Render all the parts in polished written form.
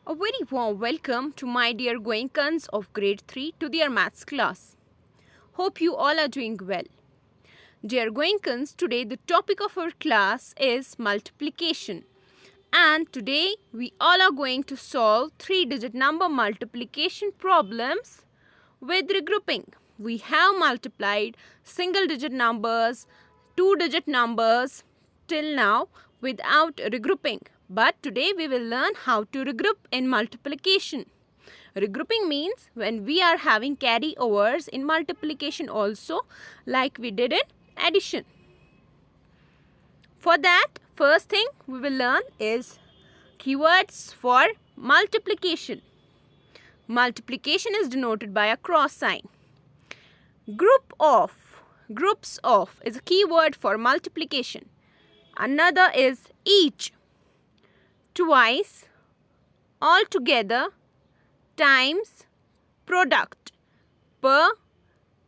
A very warm welcome to my dear Goenkans of grade 3 to their maths class. Hope you all are doing well. Dear Goenkans, today the topic of our class is multiplication. And today we all are going to solve 3-digit number multiplication problems with regrouping. We have multiplied single digit numbers, 2-digit numbers till now without regrouping. But today we will learn how to regroup in multiplication. Regrouping means when we are having carryovers in multiplication also, like we did in addition. For that, first thing we will learn is keywords for multiplication. Multiplication is denoted by a cross sign. Groups of is a keyword for multiplication. Another is each, twice, altogether, times, product, per,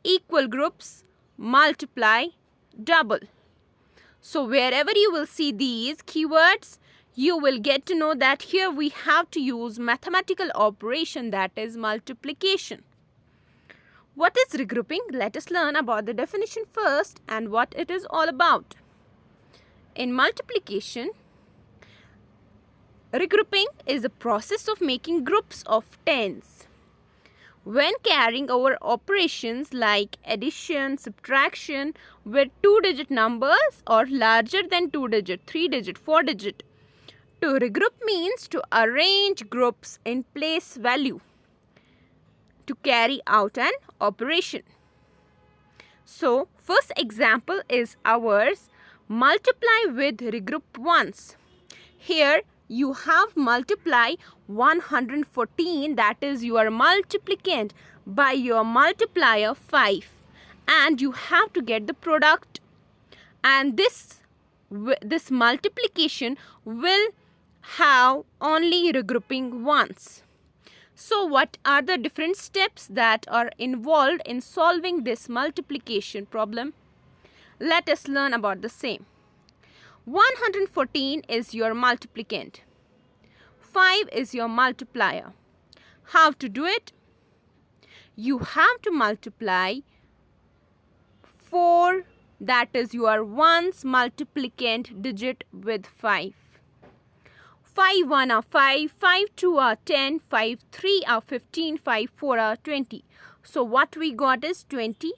equal groups, multiply, double. So wherever you will see these keywords, you will get to know that here we have to use mathematical operation, that is multiplication. What is regrouping? Let us learn about the definition first and what it is all about. In multiplication, regrouping is the process of making groups of tens. When carrying over operations like addition, subtraction with 2-digit numbers or larger than 2-digit, 3-digit, 4-digit. To regroup means to arrange groups in place value to carry out an operation. So, first example is ours, multiply with regroup ones. Here you have multiply 114, that is your multiplicand, by your multiplier 5, and you have to get the product, and this multiplication will have only regrouping ones. So what are the different steps that are involved in solving this multiplication problem? Let us learn about the same. 114 is your multiplicand. 5 is your multiplier. How to do it? You have to multiply 4, that is your ones multiplicand digit, with 5. 5 1 are 5, 5 2 are 10, 5 3 are 15, 5 4 are 20. So what we got is 20.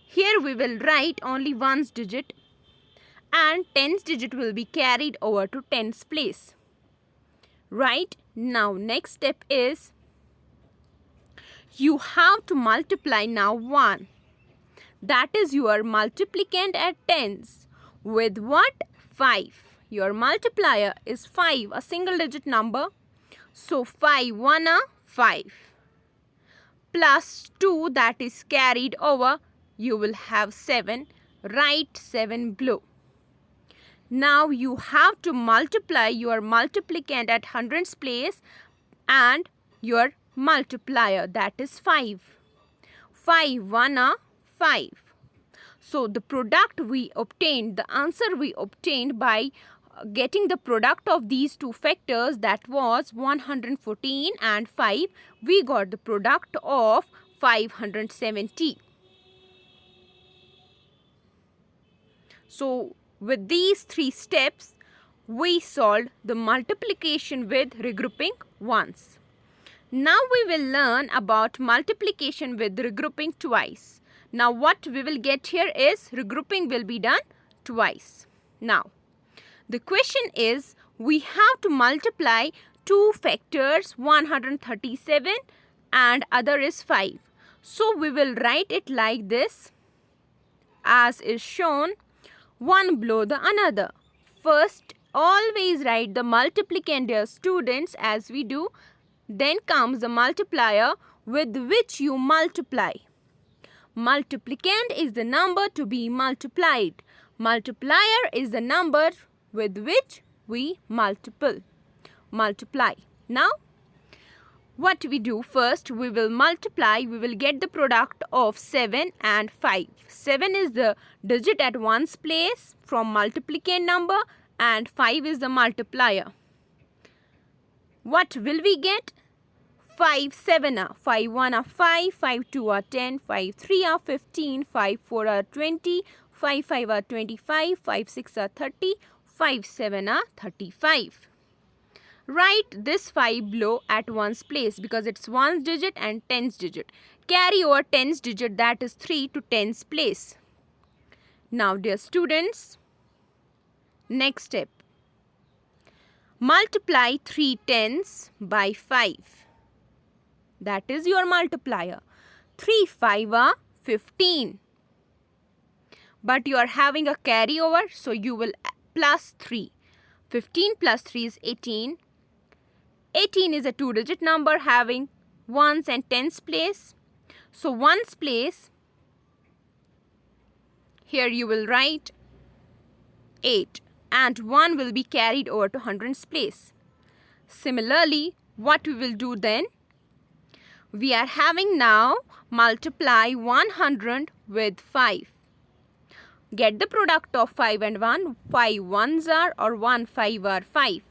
Here we will write only ones digit and tens digit will be carried over to tens place. Right? Now next step is you have to multiply now 1. That is your multiplicand at tens with what? 5. Your multiplier is 5, a single digit number. So 5 1 are 5. Plus 2, that is carried over, you will have 7. Write 7 below. Now you have to multiply your multiplicand at hundreds place and your multiplier, that is 5. 5 1 are 5. So the product we obtained, the answer we obtained by getting the product of these two factors, that was 114 and 5, we got the product of 570. So with these 3 steps, we solved the multiplication with regrouping ones. Now we will learn about multiplication with regrouping twice. Now what we will get here is regrouping will be done twice. Now the question is, we have to multiply 2 factors, 137 and other is 5. So we will write it like this, as is shown, one below the another. First, always write the multiplicand, dear students, as we do. Then comes the multiplier with which you multiply. Multiplicand is the number to be multiplied. Multiplier is the number with which we multiply. Now, what we do first, we will multiply, we will get the product of 7 and 5. 7 is the digit at ones place from multiplicand number and 5 is the multiplier. What will we get? 5 7 are 5 1 are 5, 5 2 are 10, 5 3 are 15, 5 4 are 20, 5 5 are 25, 5 6 are 30, 5 7 are 35. Write this 5 below at ones place because it's ones digit and tens digit. Carry over tens digit, that is 3, to tens place. Now dear students, next step. Multiply 3 tens by 5. That is your multiplier. 3 5 are 15. But you are having a carryover, so you will plus 3. 15 plus 3 is 18. 18 is a two-digit number having ones and tens place. So ones place, here you will write 8 and 1 will be carried over to hundreds place. Similarly, what we will do then? We are having now multiply 100 with 5. Get the product of 5 and 1. 5 ones are or 1 5 are 5.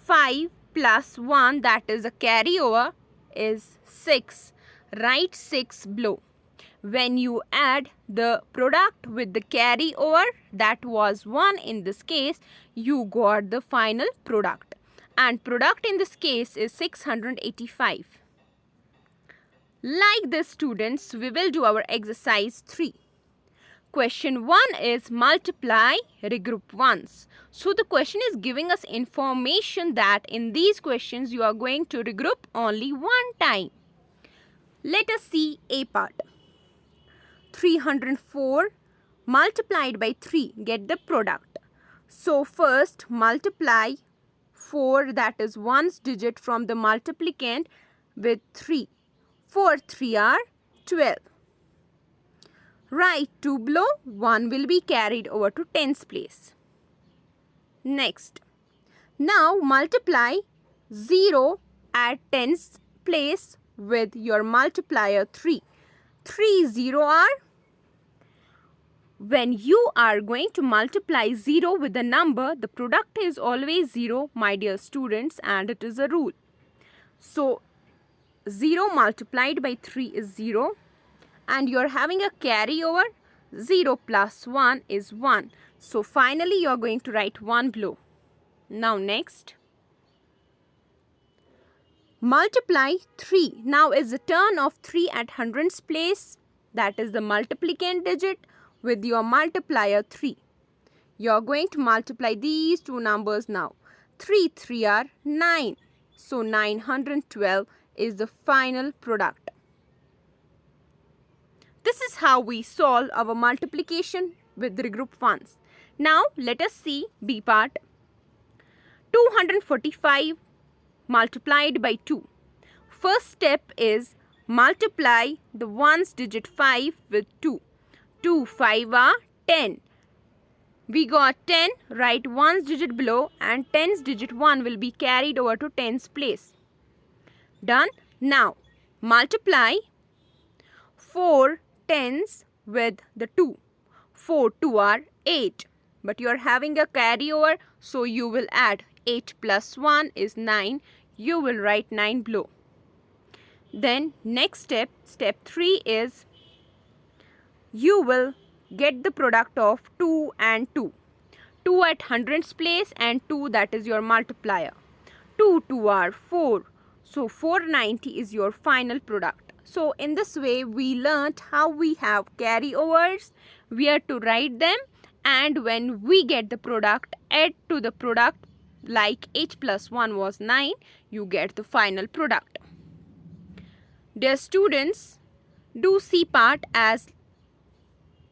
5 plus 1, that is a carryover, is 6. Write 6 below. When you add the product with the carryover, that was 1 in this case, you got the final product. And product in this case is 685. Like this students, we will do our exercise 3. Question 1 is multiply, regroup once. So the question is giving us information that in these questions you are going to regroup only one time. Let us see A part. 304 multiplied by 3, get the product. So first multiply 4, that is ones digit, from the multiplicand with 3. 4 3 are 12. Write 2 below, 1 will be carried over to tens place. Next, now multiply 0 at tens place with your multiplier 3. 3 0 are, when you are going to multiply 0 with a number, the product is always 0, my dear students, and it is a rule. So 0 multiplied by 3 is 0. And you are having a carryover, 0 plus 1 is 1. So finally you are going to write 1 below. Now next, multiply 3. Now is the turn of 3 at hundreds place, that is the multiplicand digit, with your multiplier 3. You are going to multiply these two numbers now. 3 3 are 9. So 912 is the final product. This is how we solve our multiplication with regroup ones. Now let us see B part. 245 multiplied by 2. First step is multiply the ones digit 5 with 2. 2 5 are 10. We got 10, write ones digit below and tens digit 1 will be carried over to tens place. Done. Now multiply 4 tens with the 2. 4 2 are 8. But you are having a carryover, so you will add 8 plus 1 is 9. You will write 9 below. Then next step, step 3 is you will get the product of 2 and 2. 2 at hundreds place and 2, that is your multiplier. 2 2 are 4. So 490 is your final product. So in this way we learnt how we have carryovers, where to write them, and when we get the product, add to the product, like 8 plus 1 was 9, you get the final product. Dear students, do C part as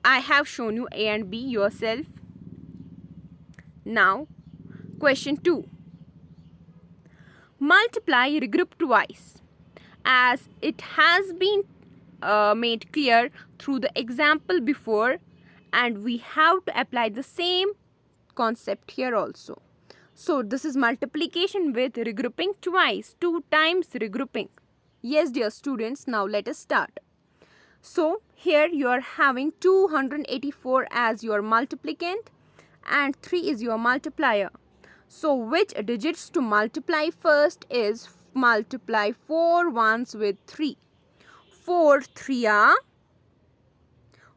I have shown you A and B yourself. Now question 2. Multiply, regroup twice. As it has been made clear through the example before, and we have to apply the same concept here also. So this is multiplication with regrouping twice, 2 times regrouping. Yes dear students, now let us start. So here you are having 284 as your multiplicand and 3 is your multiplier. So which digits to multiply first is multiply 4 ones with 3. 4 3 are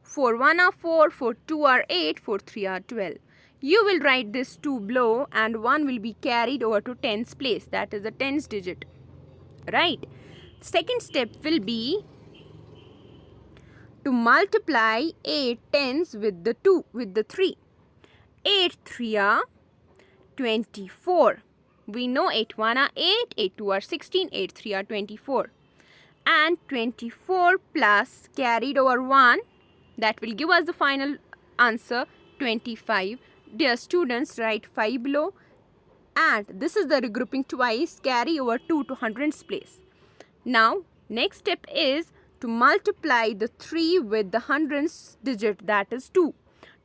4 1 are 4, 4 2 are 8, 4 3 are 12. You will write this 2 below and 1 will be carried over to tens place, that is the tens digit. Right. Second step will be to multiply 8 tens with the 3. 8 3 are 24. We know 8 1 are 8, 8 2 are 16, 8 3 are 24. And 24 plus carried over 1, that will give us the final answer 25. Dear students, write 5 below. And this is the regrouping twice, carry over 2 to hundreds place. Now, next step is to multiply the 3 with the hundreds digit, that is 2.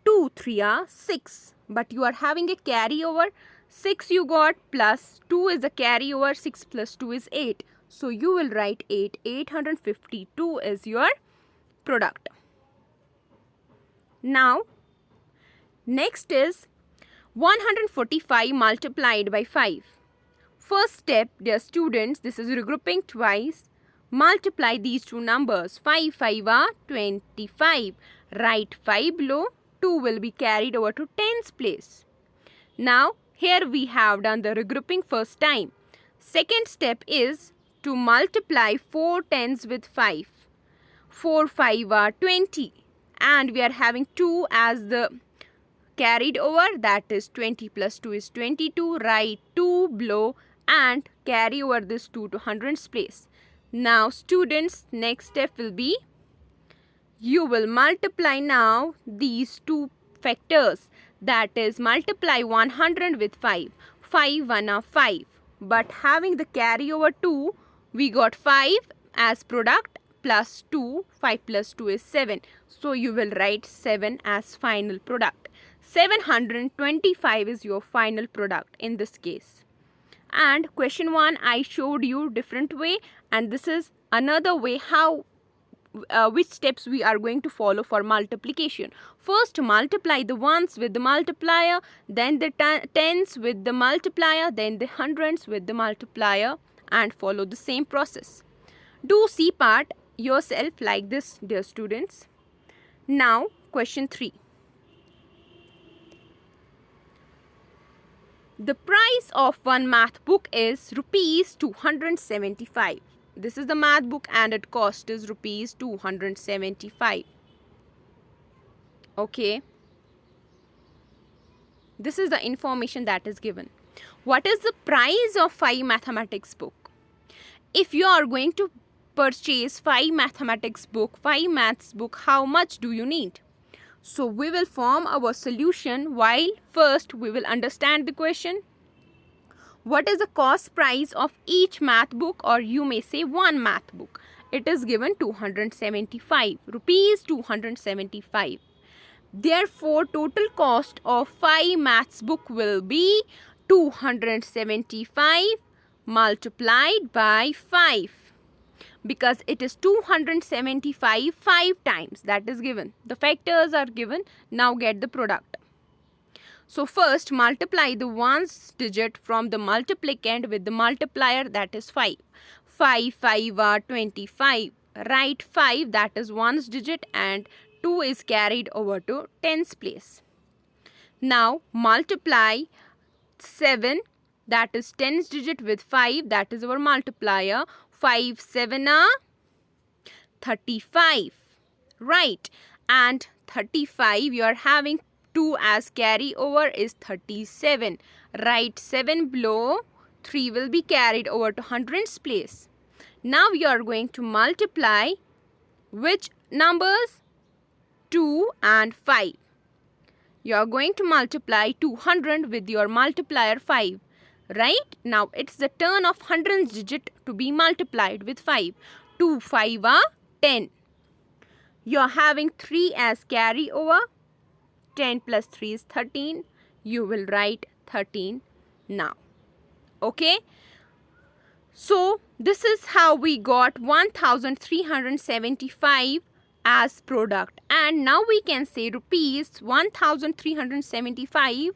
2 3 are 6. But you are having a carry over. 6 you got plus 2 is a carry over. 6 plus 2 is 8. So you will write 8. 852 is your product. Now, next is 145 multiplied by 5. First step, dear students, this is regrouping twice. Multiply these two numbers. 5 5 are 25. Write 5 below. 2 will be carried over to tens place. Now, here we have done the regrouping first time. Second step is to multiply 4 tens with 5. 4 5 are 20. And we are having 2 as the carried over, that is 20 plus 2 is 22. Write 2 below and carry over this 2 to hundreds place. Now students, next step will be you will multiply now these two factors, that is multiply 100 with 5. 5 1 are 5, but having the carry over 2, we got 5 as product plus 2. 5 plus 2 is 7. So you will write 7 as final product. 725 is your final product in this case. And question 1 I showed you different way, and this is another way how which steps we are going to follow for multiplication. First, multiply the ones with the multiplier, then the tens with the multiplier, then the hundreds with the multiplier, and follow the same process. Do C part yourself like this, dear students. Now, question 3. The price of one math book is rupees 275. This is the math book and its cost is rupees 275. Okay. This is the information that is given. What is the price of 5 mathematics book? If you are going to purchase 5 mathematics book, 5 maths book, how much do you need? So we will form our solution while first we will understand the question. What is the cost price of each math book, or you may say one math book? It is given 275 rupees, 275. Therefore, total cost of 5 maths book will be 275 multiplied by 5. Because it is 275 5 times, that is given. The factors are given. Now get the product. So first multiply the ones digit from the multiplicand with the multiplier, that is 5. 5 5 are 25. Write 5, that is ones digit, and 2 is carried over to tens place. Now multiply 7, that is tens digit, with 5, that is our multiplier. 5 7 are 35. Right. And 35 you are having 2 as carry over is 37. Write 7 below. 3 will be carried over to hundreds place. Now you are going to multiply which numbers? 2 and 5. You are going to multiply 200 with your multiplier 5. Right? Now it's the turn of hundreds digit to be multiplied with 5. 2 5 are 10. You are having 3 as carry over. 10 plus 3 is 13. You will write 13 now. Okay. So this is how we got 1375 as product. And now we can say rupees 1375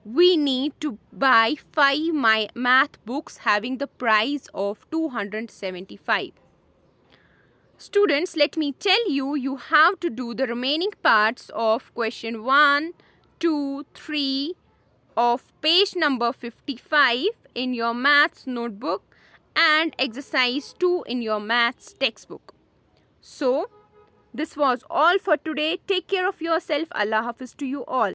we need to buy 5 math books having the price of 275. Students, let me tell you, you have to do the remaining parts of question 1, 2, 3 of page number 55 in your maths notebook and exercise 2 in your maths textbook. So, this was all for today. Take care of yourself. Allah Hafiz to you all.